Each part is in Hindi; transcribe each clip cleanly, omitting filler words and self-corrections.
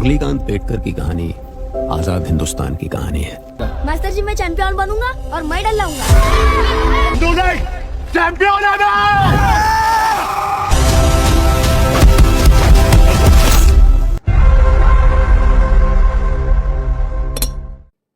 मुरलीकांत पेटकर की कहानी आजाद हिंदुस्तान की कहानी है। मास्टर जी मैं चैंपियन बनूंगा और मैं डल लाऊंगा। चैंपियन है मैं!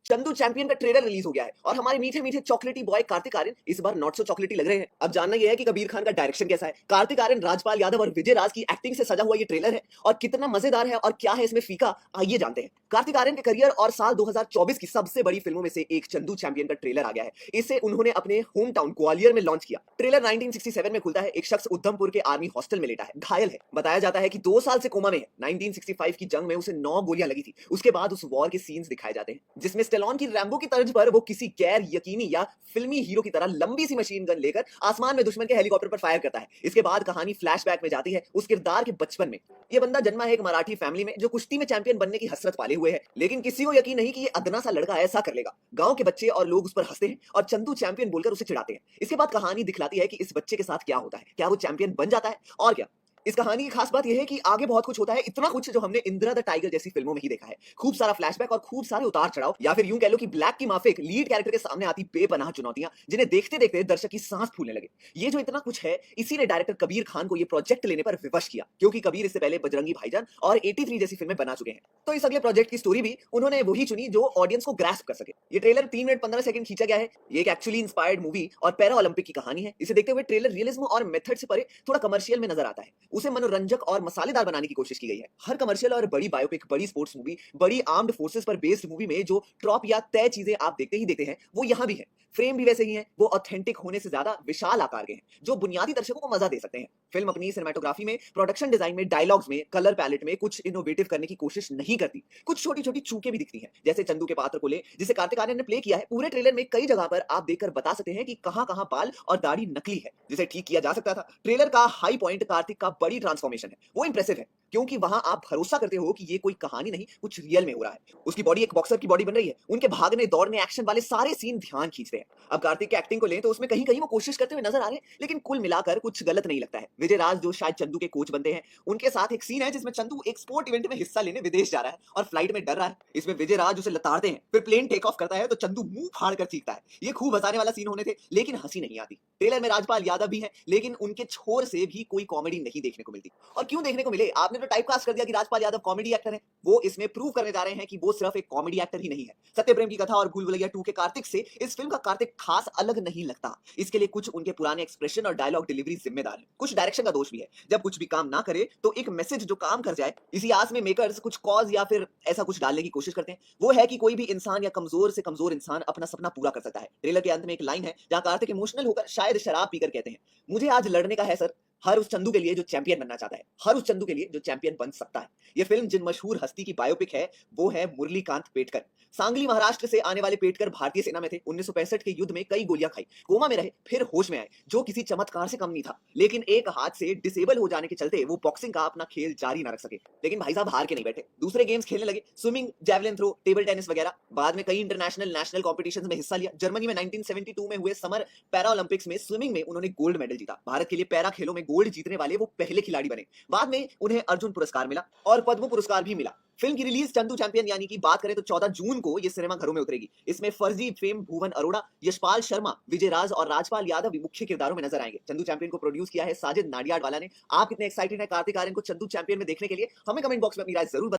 चंदू चैंपियन का ट्रेलर रिलीज हो गया है और हमारे मीठे मीठे चॉकलेटी बॉय कार्तिक आर्यन इस बार नॉट सो चॉकलेटी लग रहे हैं। अब जानना यह है कि कबीर खान का डायरेक्शन कैसा है, कार्तिक आर्यन, राजपाल यादव और विजय राज की एक्टिंग से सजा हुआ ये ट्रेलर है और कितना मजेदार है और क्या है इसमें फीका, आइए जानते हैं। कार्तिक आर्यन के करियर और साल 2024 की सबसे बड़ी फिल्मों में से एक चंदू चैंपियन का ट्रेलर आ गया है। इसे उन्होंने अपने होम टाउन ग्वालियर में लॉन्च किया। ट्रेलर 1967 में खुलता है। एक शख्स उधमपुर के आर्मी हॉस्टल में लेटा है, घायल है। बताया जाता है कि 2 साल से कोमा में है। 1965 की जंग में उसे 9 गोलियां लगी थी। उसके बाद उस वॉर के सीन्स दिखाए जाते हैं जिसमें स्टेलोन की रैम्बो की तर्ज पर वो किसी गैर यकीनी या फिल्मी हीरो की तरह लंबी सी मशीन गन लेकर आसमान में दुश्मन के हेलीकॉप्टर पर फायर करता है। इसके बाद कहानी फ्लैशबैक में जाती है उस किरदार के बचपन में। ये बंदा जन्मा है एक मराठी फैमिली में जो कुश्ती में चैंपियन बनने की हसरत पाले हुए है, लेकिन किसी को यकीन नहीं कि ये अदना सा लड़का ऐसा कर लेगा। गांव के बच्चे और लोग उस पर हंसते हैं और चंदू चैंपियन बोलकर उसे चिढ़ाते हैं। इसके बाद कहानी दिखलाती है कि इस बच्चे के साथ क्या होता है, क्या वो चैंपियन बन जाता है और क्या। इस कहानी की खास बात यह है कि आगे बहुत कुछ होता है, इतना कुछ जो हमने इंदिरा द टाइगर जैसी फिल्मों में ही देखा है। खूब सारा फ्लैशबैक और खूब सारे उतार चढ़ाव, या फिर यूं कह लो कि ब्लैक की माफिक लीड कैरेक्टर के सामने आती बेपनाह चुनौतियां जिन्हें देखते देखते दर्शक की सांस फूलने लगे। ये जो इतना कुछ है, इसी ने डायरेक्टर कबीर खान को ये प्रोजेक्ट लेने पर विवश किया, क्योंकि कबीर इससे पहले बजरंगी भाईजान और 83 जैसी फिल्में बना चुके हैं। तो इस अगले प्रोजेक्ट की स्टोरी भी उन्होंने वही चुनी जो ऑडियंस को ग्रास्प कर सके। ये ट्रेलर 3 मिनट 15 सेकंड खींचा गया है। ये एक एक्चुअली इंस्पायर्ड मूवी और पैरा ओलंपिक की कहानी है। इसे देखते हुए ट्रेलर रियलिज्म और मेथड से परे थोड़ा कमर्शियल में नजर आता है। उसे मनोरंजक और मसालेदार बनाने की कोशिश की गई है। हर कमर्शियल और बड़ी बायोपिक, बड़ी स्पोर्ट्स मूवी, बड़ी आर्म्ड फोर्सेस पर बेस्ड मूवी में जो ट्रॉप या तय चीजें आप देखते ही देखते हैं, वो यहाँ भी है। फ्रेम भी वैसे ही है, वो ऑथेंटिक होने से ज्यादा विशाल आकार के हैं जो बुनियादी दर्शकों को मजा दे सकते हैं। फिल्म अपनी सिनेमेटोग्राफी में, प्रोडक्शन डिजाइन में, डायलॉग्स में, कलर पैलेट में कुछ इनोवेटिव करने की कोशिश नहीं करती। कुछ छोटी छोटी चूकें भी दिखती हैं, जैसे चंदू के पात्र को ले जिसे कार्तिक आर्यन ने प्ले किया है। पूरे ट्रेलर में कई जगह पर आप देखकर बता सकते हैं कि कहां कहां बाल और दाढ़ी नकली है, जिसे ठीक किया जा सकता था। ट्रेलर का हाई पॉइंट कार्तिक का बड़ी ट्रांसफॉर्मेशन है। वो इंप्रेसिव है क्योंकि वहां आप भरोसा करते हो कि ये कोई कहानी नहीं, कुछ रियल में हो रहा है। उसकी बॉडी एक बॉक्सर की बॉडी बन रही है। उनके भागने, दौड़ने, एक्शन वाले सारे सीन ध्यान खींचते हैं। अब कार्तिक की एक्टिंग को लें तो उसमें कहीं कहीं वो कोशिश करते हुए नजर आ रहे हैं, लेकिन कुल मिलाकर कुछ गलत नहीं लगता है। विजय राज जो शायद चंदू के कोच बनते हैं, उनके साथ एक सीन है जिसमें चंदू एक स्पोर्ट इवेंट में हिस्सा लेने विदेश जा रहा है और फ्लाइट में डर रहा है। इसमें विजय राज उसे लताड़ते हैं, फिर प्लेन टेक ऑफ करता है तो चंदू मुंह फाड़ कर चीखता है। ये खूब हंसाने वाला सीन होने थे, लेकिन हंसी नहीं आती। ट्रेलर में राजपाल यादव भी है, लेकिन उनके छोर से भी कोई कॉमेडी नहीं देखने को मिलती। और क्यों देखने को मिले? आपने तो टाइपकास्ट कर दिया कि राजपाल यादव कॉमेडी एक्टर है। वो इसमें प्रूव करने जा रहे हैं कि वो सिर्फ एक कॉमेडी एक्टर ही नहीं है। सत्य प्रेम की कथा और भूल भुलैया 2 के कार्तिक से इस फिल्म का कार्तिक खास अलग नहीं लगता। इसके लिए कुछ उनके पुराने एक्सप्रेशन और डायलॉग डिलीवरी जिम्मेदार है। कुछ डायरेक्शन का दोष भी है। जब कुछ भी काम ना करे तो एक मैसेज जो काम कर जाए, इसी आस में मेकर्स कुछ कॉज या फिर ऐसा कुछ डालने की कोशिश करते हैं। वो है कि कोई भी इंसान या कमजोर से कमजोर इंसान अपना सपना पूरा कर सकता है। ट्रेलर के अंत में एक लाइन है जहां कार्तिक इमोशनल होकर शायद शराब पीकर कहते हैं, मुझे आज लड़ने का है सर, हर उस चंदू के लिए जो चैंपियन बनना चाहता है, हर उस चंदू के लिए जो चैंपियन बन सकता है। ये फिल्म जिन मशहूर हस्ती की बायोपिक है वो है मुरलीकांत पेटकर। सांगली महाराष्ट्र से आने वाले पेटकर भारतीय सेना में थे। 1965 के युद्ध में कई गोलियां खाई, कोमा में रहे, फिर होश में आए, जो किसी चमत्कार से कम नहीं था। लेकिन एक हाथ से डिसेबल हो जाने के चलते वो बॉक्सिंग का अपना खेल जारी न रख सके। लेकिन भाई साहब हार के नहीं बैठे, दूसरे गेम्स खेलने लगे, swimming, javelin throw, table tennis वगैरह। बाद में कई इंटरनेशनल नेशनल कॉम्पिटिशंस में हिस्सा लिया। जर्मनी में 1972 में हुए समर पैरा ओलंपिक्स में स्विमिंग में उन्होंने गोल्ड मेडल जीता। भारत के लिए पैरा खेलों में गोल्ड जीतने वाले वो पहले खिलाड़ी बने। बाद में उन्हें अर्जुन पुरस्कार मिला और पद्म पुरस्कार भी मिला। फिल्म की रिलीज चंदू चैंपियन यानी कि बात करें तो 14 जून को ये सिनेमा घरों में उतरेगी। इसमें फर्जी फेम भुवन अरोड़ा, यशपाल शर्मा, विजय राज और राजपाल यादव भी मुख्य किरदारों में नजर आएंगे। चंदू चैंपियन को प्रोड्यूस किया है साजिद नाडियाडवाला ने। आप कितने एक्साइटेड हैं कार्तिक आर्यन को चंदू चैंपियन में देखने के लिए? हमें कमेंट बॉक्स में अपनी राय जरूर